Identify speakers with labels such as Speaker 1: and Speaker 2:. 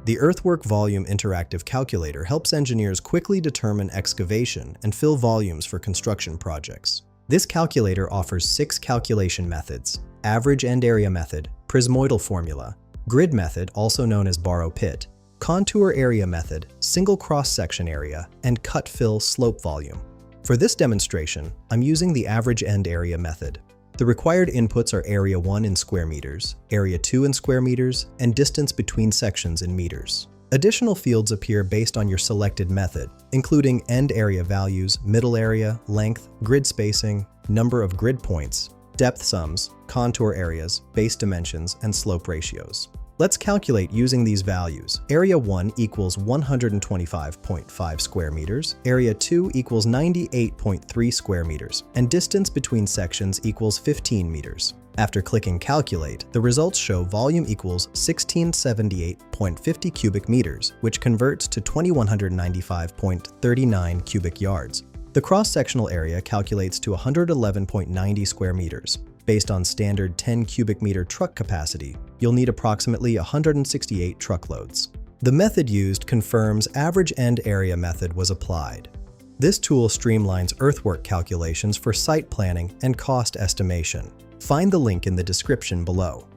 Speaker 1: The Earthwork Volume Interactive Calculator helps engineers quickly determine excavation and fill volumes for construction projects. This calculator offers 6 calculation methods: average end area method, Prismoidal Formula, grid method also known as borrow pit, contour area method, single cross-section area, and cut fill slope volume. For this demonstration, I'm using the average end area method. The required inputs are area 1 in square meters, area 2 in square meters, and distance between sections in meters. Additional fields appear based on your selected method, including end area values, middle area, length, grid spacing, number of grid points, depth sums, contour areas, base dimensions, and slope ratios. Let's calculate using these values. Area 1 equals 125.5 square meters, area 2 equals 98.3 square meters, and distance between sections equals 15 meters. After clicking Calculate, the results show volume equals 1678.50 cubic meters, which converts to 2195.39 cubic yards. The cross-sectional area calculates to 111.90 square meters. Based on standard 10 cubic meter truck capacity, you'll need approximately 168 truckloads. The method used confirms average end area method was applied. This tool streamlines earthwork calculations for site planning and cost estimation. Find the link in the description below.